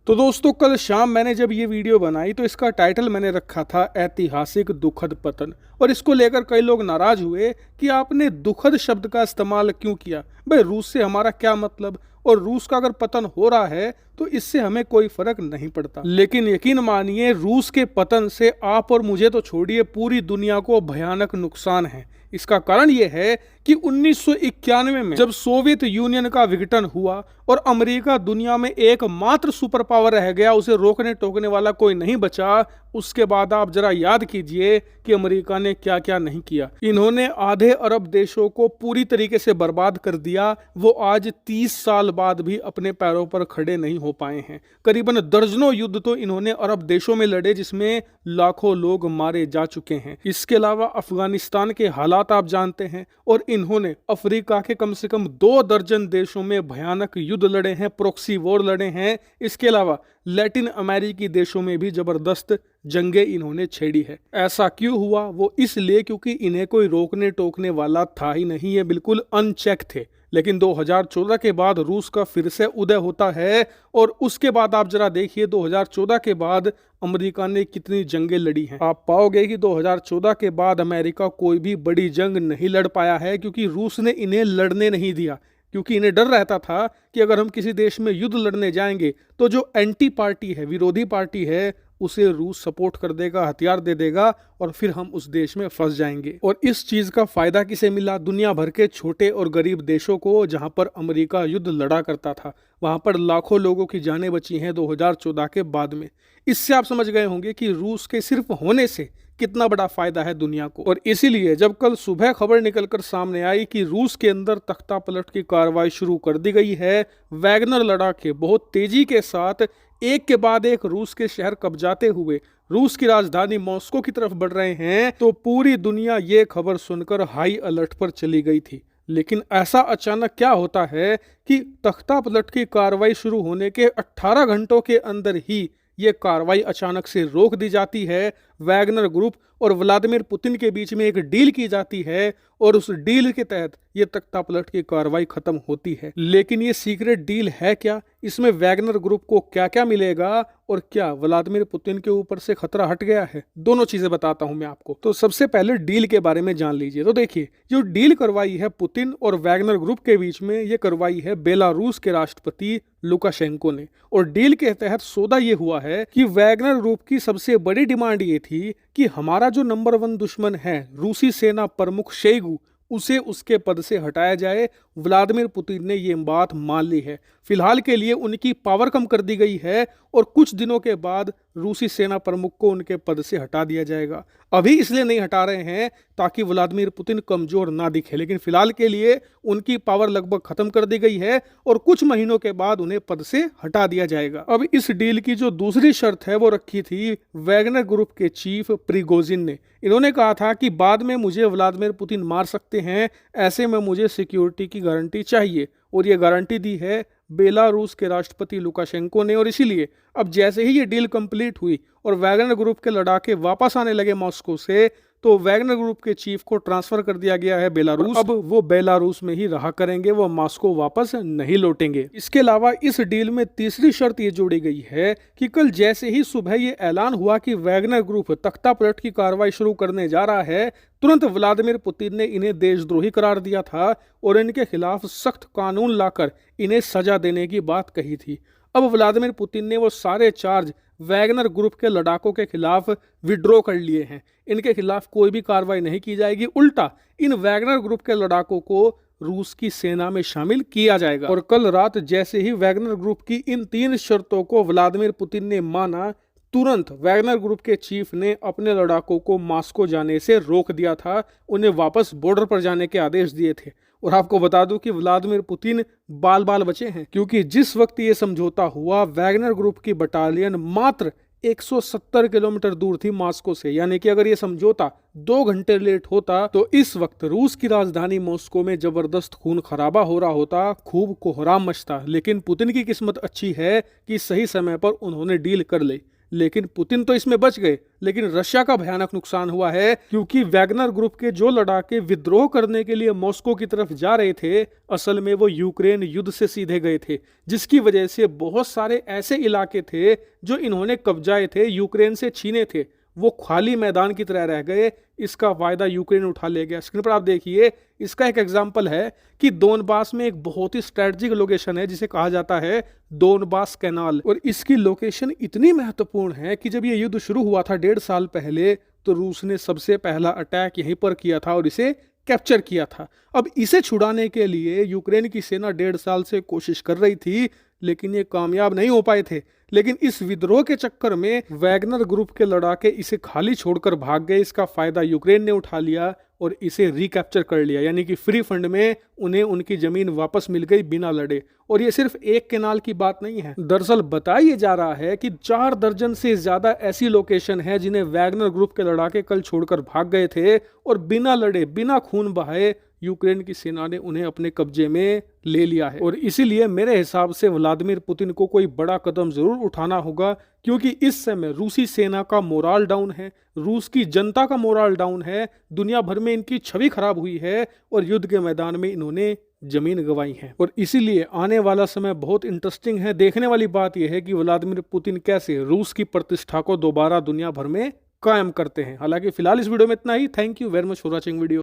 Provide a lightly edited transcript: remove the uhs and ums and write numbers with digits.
तो दोस्तों कल शाम मैंने जब ये वीडियो बनाई तो इसका टाइटल मैंने रखा था ऐतिहासिक दुखद पतन। और इसको लेकर कई लोग नाराज हुए कि आपने दुखद शब्द का इस्तेमाल क्यों किया। भाई रूस से हमारा क्या मतलब, और रूस का अगर पतन हो रहा है तो इससे हमें कोई फर्क नहीं पड़ता। लेकिन यकीन मानिए रूस के पतन से आप और मुझे तो छोड़िए पूरी दुनिया को भयानक नुकसान है। इसका कारण यह है कि 1991 में जब सोवियत यूनियन का विघटन हुआ और अमेरिका दुनिया में एकमात्र सुपर पावर रह गया, उसे रोकने टोकने वाला कोई नहीं बचा, उसके बाद आप जरा याद कीजिए कि अमेरिका ने क्या क्या नहीं किया। इन्होंने आधे अरब देशों को पूरी तरीके से बर्बाद कर दिया। वो आज 30 साल बाद भी अपने पैरों पर खड़े नहीं हो पाए हैं। करीबन दर्जनों युद्ध तो इन्होंने अरब देशों में लड़े जिसमें लाखों लोग मारे जा चुके हैं। इसके अलावा अफगानिस्तान के हालात आप जानते हैं, और इन्होंने अफ्रीका के कम से कम 2 दर्जन देशों में भयानक युद्ध लड़े हैं, प्रॉक्सी वॉर लड़े हैं। इसके अलावा लैटिन अमेरिकी देशों में भी जबरदस्त जंगें इन्होंने छेड़ी है। ऐसा क्यों हुआ? वो इसलिए क्योंकि इन्हें कोई रोकने टोकने वाला था ही नहीं, ये बिल्कुल अनचेक थे। लेकिन 2014 के बाद रूस का फिर से उदय होता है, और उसके बाद आप जरा देखिए 2014 के बाद अमेरिका ने कितनी जंगें लड़ी हैं। आप पाओगे कि 2014 के बाद अमेरिका कोई भी बड़ी जंग नहीं लड़ पाया है, क्योंकि रूस ने इन्हें लड़ने नहीं दिया। क्योंकि इन्हें डर रहता था कि अगर हम किसी देश में युद्ध लड़ने जाएंगे तो जो एंटी पार्टी है, विरोधी पार्टी है, उसे रूस सपोर्ट कर देगा, हथियार दे देगा, और फिर हम उस देश में फंस जाएंगे। और इस चीज का फायदा किसे मिला? दुनिया भर के छोटे और गरीब देशों को। जहां पर अमेरिका युद्ध लड़ा करता था वहां पर लाखों लोगों की जानें बची हैं 2014 के बाद में। इससे आप समझ गए होंगे कि रूस के सिर्फ होने से कितना बड़ा फायदा है दुनिया को। और इसीलिए जब कल सुबह खबर निकलकर सामने आई कि रूस के अंदर तख्ता पलट की कार्रवाई शुरू कर दी गई है, वैगनर लड़ाके बहुत तेजी के साथ एक के बाद एक रूस के शहर कब्जाते हुए रूस की राजधानी मॉस्को की तरफ बढ़ रहे हैं, तो पूरी दुनिया ये खबर सुनकर हाई अलर्ट पर चली गई थी। लेकिन ऐसा अचानक क्या होता है कि तख्ता पलट की कार्रवाई शुरू होने के 18 घंटों के अंदर ही ये कार्रवाई अचानक से रोक दी जाती है। वैगनर ग्रुप और व्लादिमीर पुतिन के बीच में एक डील की जाती है, और उस डील के तहत ये तख्ता पलट की कार्रवाई खत्म होती है। लेकिन ये सीक्रेट डील है क्या? इसमें वैगनर ग्रुप को क्या क्या मिलेगा, और क्या व्लादिमीर पुतिन के ऊपर से खतरा हट गया है? दोनों चीजें बताता हूं मैं आपको। तो सबसे पहले डील के बारे में जान लीजिए। तो देखिए, जो डील करवाई है पुतिन और वैगनर ग्रुप के बीच में, ये करवाई है बेलारूस के राष्ट्रपति लुकाशेंको ने। और डील के तहत सौदा ये हुआ है कि वैगनर ग्रुप की सबसे बड़ी डिमांड ये थी कि हमारा जो नंबर 1 दुश्मन है रूसी सेना प्रमुख शोइगु, उसे उसके पद से हटाया जाए। व्लादिमीर पुतिन ने ये बात मान ली है। फिलहाल के लिए उनकी पावर कम कर दी गई है, और कुछ दिनों के बाद रूसी सेना प्रमुख को उनके पद से हटा दिया जाएगा। अभी इसलिए नहीं हटा रहे हैं ताकि व्लादिमीर पुतिन कमजोर ना दिखे, लेकिन फिलहाल के लिए उनकी पावर लगभग खत्म कर दी गई है, और कुछ महीनों के बाद उन्हें पद से हटा दिया जाएगा। अब इस डील की जो दूसरी शर्त है वो रखी थी वैगनर ग्रुप के चीफ प्रिगोजिन ने। इन्होंने कहा था कि बाद में मुझे व्लादिमीर पुतिन मार सकते हैं, ऐसे में मुझे सिक्योरिटी की गारंटी चाहिए, और ये गारंटी दी है बेलारूस के राष्ट्रपति लुकाशेंको ने। और इसीलिए अब जैसे ही ये डील कंप्लीट हुई और वैगनर ग्रुप के लड़ाके वापस आने लगे मॉस्को से, तो वैगनर ग्रुप के चीफ को ट्रांसफर कर दिया गया है बेलारूस। अब वो बेलारूस में ही रहा करेंगे, वो मॉस्को वापस नहीं लौटेंगे। इसके अलावा इस डील में तीसरी शर्त ये जोड़ी गई है कि कल जैसे ही सुबह ये ऐलान हुआ कि वैगनर ग्रुप तख्ता पलट की कार्रवाई शुरू करने जा रहा है, तुरंत व्लादिमीर पुतिन ने इन्हें देशद्रोही करार दिया था और इनके खिलाफ सख्त कानून लाकर इन्हें सजा देने की बात कही थी। अब व्लादिमीर पुतिन ने वो सारे चार्ज वैगनर ग्रुप के लड़ाकों के खिलाफ विड्रॉ कर लिए हैं। इनके खिलाफ कोई भी कार्रवाई नहीं की जाएगी, उल्टा इन वैगनर ग्रुप के लड़ाकों को रूस की सेना में शामिल किया जाएगा। और कल रात जैसे ही वैगनर ग्रुप की इन 3 शर्तों को व्लादिमीर पुतिन ने माना, तुरंत वैगनर ग्रुप के चीफ ने अपने लड़ाकों को मॉस्को जाने से रोक दिया था, उन्हें वापस बॉर्डर पर जाने के आदेश दिए थे। और आपको बता दूं कि व्लादिमीर पुतिन बाल बाल बचे हैं, क्योंकि जिस वक्त ये समझौता हुआ वैगनर ग्रुप की बटालियन मात्र 170 किलोमीटर दूर थी मॉस्को से। यानी कि अगर ये समझौता 2 घंटे लेट होता तो इस वक्त रूस की राजधानी मॉस्को में जबरदस्त खून खराबा हो रहा होता, खूब कोहराम मचता। लेकिन पुतिन की किस्मत अच्छी है कि सही समय पर उन्होंने डील कर ली। लेकिन पुतिन तो इसमें बच गए, लेकिन रशिया का भयानक नुकसान हुआ है, क्योंकि वैगनर ग्रुप के जो लड़ाके विद्रोह करने के लिए मॉस्को की तरफ जा रहे थे, असल में वो यूक्रेन युद्ध से सीधे गए थे, जिसकी वजह से बहुत सारे ऐसे इलाके थे जो इन्होंने कब्जाए थे, यूक्रेन से छीने थे, वो खाली मैदान की तरह रह गए। इसका फायदा यूक्रेन उठा ले गया। स्क्रीन पर आप देखिए, इसका एक एग्जांपल है कि दोनबास में एक बहुत ही स्ट्रेटजिक लोकेशन है जिसे कहा जाता है दोनबास कैनाल, और इसकी लोकेशन इतनी महत्वपूर्ण है कि जब ये युद्ध शुरू हुआ था 1.5 साल पहले, तो रूस ने सबसे पहला अटैक यहीं पर किया था और इसे कैप्चर किया था। अब इसे छुड़ाने के लिए यूक्रेन की सेना 1.5 साल से कोशिश कर रही थी, लेकिन ये कामयाब नहीं हो पाए थे। लेकिन इस विद्रोह के चक्कर में वैगनर ग्रुप के लड़ाके इसे खाली छोड़कर भाग गए। इसका फायदा यूक्रेन ने उठा लिया और इसे रिकैप्चर कर लिया, यानी कि फ्री फंड में उन्हें उनकी जमीन वापस मिल गई बिना लड़े। और ये सिर्फ एक कैनाल की बात नहीं है, दरअसल बताया जा रहा है कि 4 दर्जन से ज्यादा ऐसी लोकेशन है जिन्हें वैगनर ग्रुप के लड़ाके कल छोड़कर भाग गए थे और बिना लड़े, बिना खून बहाए यूक्रेन की सेना ने उन्हें अपने कब्जे में ले लिया है। और इसीलिए मेरे हिसाब से व्लादिमीर पुतिन को कोई बड़ा कदम जरूर उठाना होगा, क्योंकि इस समय रूसी सेना का मोराल डाउन है, रूस की जनता का मोराल डाउन है, दुनिया भर में इनकी छवि खराब हुई है और युद्ध के मैदान में इन्होंने जमीन गंवाई है। और इसीलिए आने वाला समय बहुत इंटरेस्टिंग है। देखने वाली बात यह है कि व्लादिमीर पुतिन कैसे रूस की प्रतिष्ठा को दोबारा दुनिया भर में कायम करते हैं। हालांकि फिलहाल इस वीडियो में इतना ही। Thank you very much for watching video.